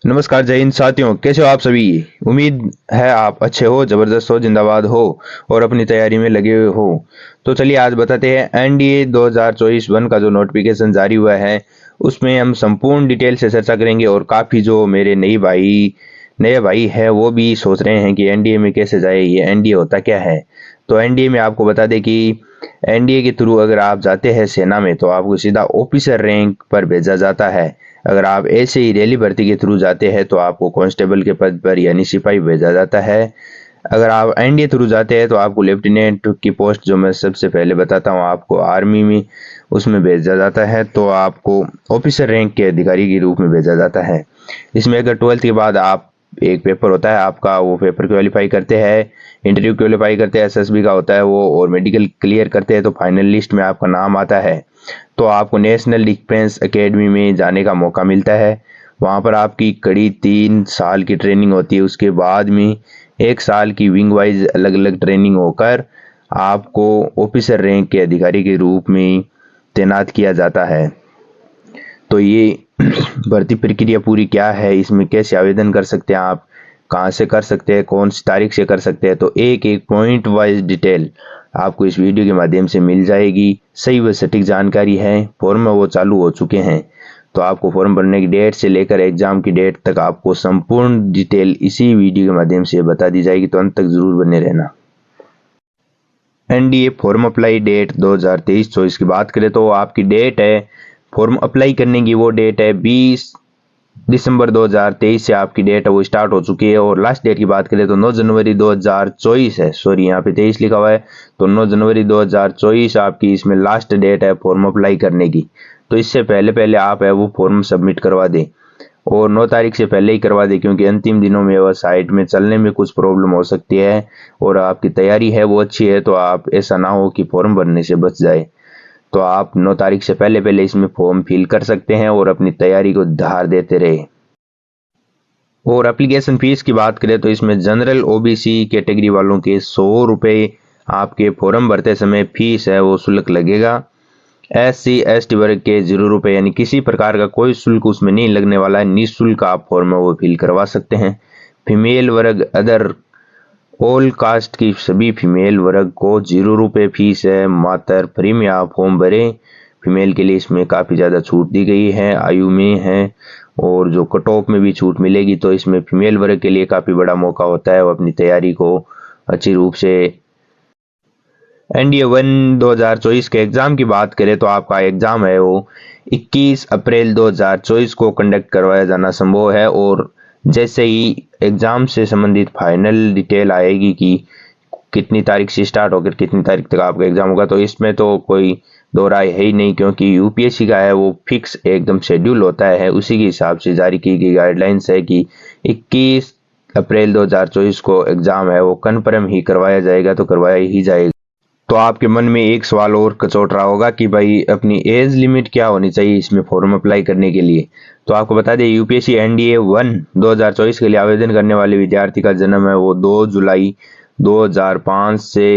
नमस्कार, जय हिंद साथियों। कैसे हो आप सभी? उम्मीद है आप अच्छे हो, जबरदस्त हो, जिंदाबाद हो और अपनी तैयारी में लगे हुए हो। तो चलिए आज बताते हैं एनडीए 2024 वन का जो नोटिफिकेशन जारी हुआ है उसमें हम संपूर्ण डिटेल से चर्चा करेंगे। और काफ़ी जो मेरे नए भाई है वो भी सोच रहे हैं कि एनडीए में कैसे जाए, ये एनडीए होता क्या है। तो एनडीए में आपको बता दें कि एनडीए के थ्रू अगर आप जाते हैं सेना में तो आपको सीधा ऑफिसर रैंक पर भेजा जाता है। अगर आप ऐसे ही रैली भर्ती के थ्रू जाते हैं तो आपको कांस्टेबल के पद पर यानी सिपाही भेजा जाता है। अगर आप एनडीए थ्रू जाते हैं तो आपको लेफ्टिनेंट की पोस्ट, जो मैं सबसे पहले बताता हूँ, आपको आर्मी में उसमें भेजा जाता है। तो आपको ऑफिसर रैंक के अधिकारी के रूप में भेजा जाता है। इसमें अगर 12th के बाद आप एक पेपर होता है आपका, वो पेपर क्वालिफाई करते हैं, इंटरव्यू क्वालिफाई करते हैं, एसएसबी का होता है वो, और मेडिकल क्लियर करते हैं तो फाइनल लिस्ट में आपका नाम आता है। तो आपको नेशनल डिफेंस एकेडमी में जाने का मौका मिलता है। वहाँ पर आपकी कड़ी 3 साल की ट्रेनिंग होती है। उसके बाद में 1 साल की विंग वाइज अलग अलग ट्रेनिंग होकर आपको ऑफिसर रैंक के अधिकारी के रूप में तैनात किया जाता है। तो ये भर्ती प्रक्रिया पूरी क्या है, इसमें कैसे आवेदन कर सकते हैं आप, कहाँ से कर सकते हैं, कौन सी तारीख से कर सकते हैं, तो एक एक पॉइंट वाइज डिटेल आपको इस वीडियो के माध्यम से मिल जाएगी। सही व सटीक जानकारी है। फॉर्म वो चालू हो चुके हैं, तो आपको फॉर्म भरने की डेट से लेकर एग्जाम की डेट तक आपको संपूर्ण डिटेल इसी वीडियो के माध्यम से बता दी जाएगी। तो अंत तक जरूर बने रहना। एनडीए फॉर्म अप्लाई डेट 2023-24 की बात करें तो आपकी डेट है फॉर्म अप्लाई करने की, वो डेट है 20 दिसंबर 2023 से आपकी डेट है वो स्टार्ट हो चुकी है। और लास्ट डेट की बात करें तो 9 जनवरी 2024 है, सॉरी यहाँ पे 23 लिखा हुआ है, तो 9 जनवरी 2024 आपकी इसमें लास्ट डेट है फॉर्म अप्लाई करने की। तो इससे पहले पहले आप है वो फॉर्म सबमिट करवा दें, और 9 तारीख से पहले ही करवा दें, क्योंकि अंतिम दिनों में वह साइट में चलने में कुछ प्रॉब्लम हो सकती है। और आपकी तैयारी है वो अच्छी है तो आप ऐसा ना हो कि फॉर्म भरने से बच जाए। तो आप 9 तारीख से पहले पहले इसमें फॉर्म फिल कर सकते हैं और अपनी तैयारी को धार देते रहे। और एप्लीकेशन फीस की बात करें तो इसमें जनरल ओबीसी कैटेगरी वालों के 100 रुपये आपके फॉर्म भरते समय फीस है वो शुल्क लगेगा। SC ST वर्ग के 0 रुपये, यानी किसी प्रकार का कोई शुल्क उसमें नहीं लगने वाला है। निःशुल्क आप फॉर्म वो फिल करवा सकते हैं। फीमेल वर्ग अदर ऑल कास्ट की सभी फीमेल वर्ग को 0 रुपये फीस है, मात्र फ्री में आप फॉर्म भरें। फीमेल के लिए इसमें काफ़ी ज़्यादा छूट दी गई है, आयु में है, और जो कट ऑफ में भी छूट मिलेगी। तो इसमें फीमेल वर्ग के लिए काफ़ी बड़ा मौका होता है वो अपनी तैयारी को अच्छी रूप से। एनडीए 1 2024 के एग्ज़ाम की बात करें तो आपका एग्ज़ाम है वो 21 अप्रैल 2024 को कंडक्ट करवाया जाना संभव है। और जैसे ही एग्ज़ाम से संबंधित फाइनल डिटेल आएगी कि कितनी तारीख से स्टार्ट होकर कितनी तारीख तक आपका एग्ज़ाम होगा, तो इसमें तो कोई दो राय है ही नहीं, क्योंकि यूपीएससी का है वो फिक्स एकदम शेड्यूल होता है। उसी के हिसाब से जारी की गई गाइडलाइंस है कि 21 अप्रैल 2024 को एग्ज़ाम है वो कन्फर्म ही करवाया जाएगा, तो करवाया ही जाएगा। तो आपके मन में एक सवाल और कचोट रहा होगा कि भाई अपनी एज लिमिट क्या होनी चाहिए इसमें फॉर्म अप्लाई करने के लिए। तो आपको बता दें यूपीएससी एनडीए 1 2024 के लिए आवेदन करने वाले विद्यार्थी का जन्म है वो 2 जुलाई 2005 से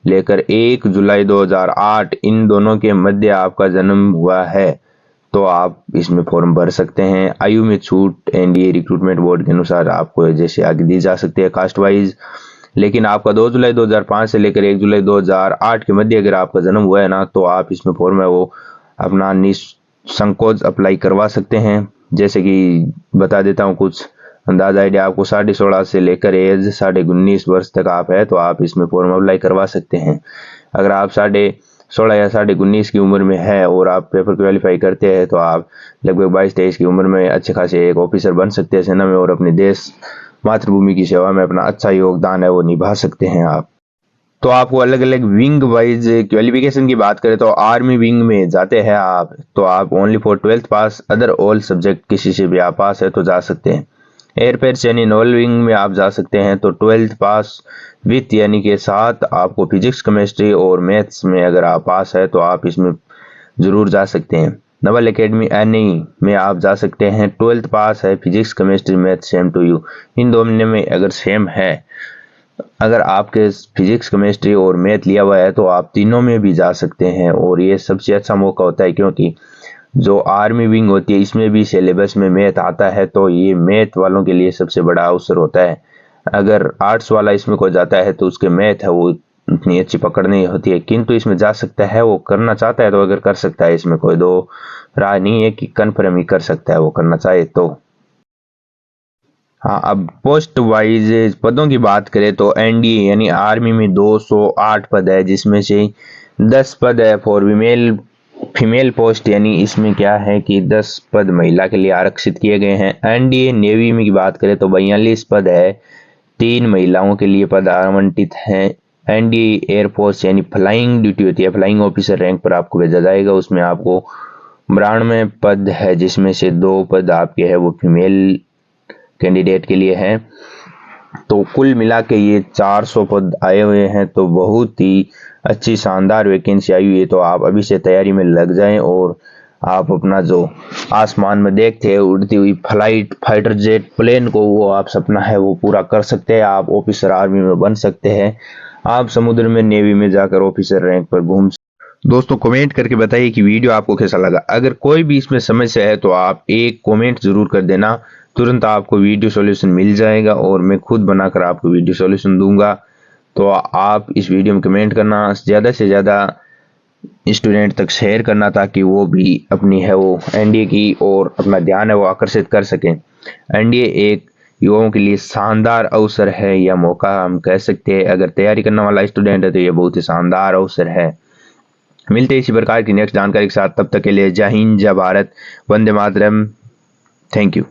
लेकर 1 जुलाई 2008 इन दोनों के मध्य आपका जन्म हुआ है, तो आप इसमें फॉर्म भर सकते हैं। आयु में छूट एनडीए रिक्रूटमेंट बोर्ड के अनुसार आपको जैसे आगे दी जा सकती है कास्ट वाइज। लेकिन आपका 2 जुलाई 2005 से लेकर 1 जुलाई 2008 के मध्य अगर आपका जन्म हुआ है ना, तो आप इसमें फॉर्म है वो अपना निसंकोच अप्लाई करवा सकते हैं। जैसे कि बता देता हूँ कुछ अंदाजा आइडिया आपको, 16.5 से लेकर एज 19.5 वर्ष तक आप है तो आप इसमें फॉर्म अप्लाई करवा सकते हैं। अगर आप 16.5 या 19.5 की उम्र में है और आप पेपर क्वालिफाई करते हैं तो आप लगभग 22-23 की उम्र में अच्छे खासे एक ऑफिसर बन सकते हैं सेना में, और अपने देश मातृभूमि की सेवा में अपना अच्छा योगदान है वो निभा सकते हैं आप। तो आपको अलग अलग विंग वाइज क्वालिफिकेशन की बात करें तो आर्मी विंग में जाते हैं आप तो आप only for 12th pass, other all subject किसी से भी आप पास है तो जा सकते हैं। एयरफोर्स यानी नॉवल विंग में आप जा सकते हैं तो 12th पास विथ यानी के साथ आपको फिजिक्स केमिस्ट्री और मैथ्स में अगर आप पास है तो आप इसमें जरूर जा सकते हैं। नवल एकेडमी एनई में आप जा सकते हैं, 12th पास है, physics chemistry math same to you. इन दोनों में अगर सेम है, अगर आपके फिजिक्स केमिस्ट्री और मैथ लिया हुआ है तो आप तीनों में भी जा सकते हैं। और ये सबसे अच्छा मौका होता है क्योंकि जो आर्मी विंग होती है इसमें भी सिलेबस में मैथ आता है, तो ये मैथ वालों के लिए सबसे बड़ा अवसर होता है। अगर आर्ट्स वाला इसमें को जाता है तो उसके मैथ है वो उतनी अच्छी पकड़ नहीं होती है, किंतु इसमें जा सकता है, वो करना चाहता है तो अगर कर सकता है, इसमें कोई दो राय नहीं है कि कन्फर्म ही कर सकता है वो करना चाहे तो। हाँ, अब पोस्ट वाइज पदों की बात करें तो एनडीए यानी आर्मी में 208 पद है, जिसमें से 10 पद है फॉर फीमेल पोस्ट, यानी इसमें क्या है कि 10 पद महिला के लिए आरक्षित किए गए हैं। एनडीए नेवी में की बात करें तो 42 पद है, 3 महिलाओं के लिए पद आवंटित हैं। एनडीए एयरफोर्स यानी फ्लाइंग ड्यूटी होती है, फ्लाइंग ऑफिसर रैंक पर आपको भेजा जाएगा, उसमें आपको 92 पद है, जिसमें से 2 पद आपके है वो फीमेल कैंडिडेट के लिए है। तो कुल मिला के ये 400 पद आए हुए हैं, तो बहुत ही अच्छी शानदार वैकेंसी आई हुई है। तो आप अभी से तैयारी में लग जाएं और आप अपना जो आसमान में देखते हैं उड़ती हुई फाइटर जेट प्लेन को, वो आप सपना है वो पूरा कर सकते हैं। आप ऑफिसर आर्मी में बन सकते हैं, आप समुद्र में नेवी में जाकर ऑफिसर रैंक पर घूम। दोस्तों कमेंट करके बताइए कि वीडियो आपको कैसा लगा। अगर कोई भी इसमें समस्या है तो आप एक कमेंट जरूर कर देना, तुरंत आपको वीडियो सॉल्यूशन मिल जाएगा और मैं खुद बनाकर आपको वीडियो सॉल्यूशन दूंगा। तो आप इस वीडियो में कमेंट करना, ज़्यादा से ज़्यादा स्टूडेंट तक शेयर करना, ताकि वो भी अपनी है वो एनडीए की और अपना ध्यान है वो आकर्षित कर सकें। एनडीए एक युवाओं के लिए शानदार अवसर है या मौका हम कह सकते हैं। अगर तैयारी करने वाला स्टूडेंट है तो ये बहुत ही शानदार अवसर है। मिलते हैं इसी प्रकार की नेक्स्ट जानकारी के साथ, तब तक के लिए जय हिंद, जय भारत, वंदे मातरम। Thank you.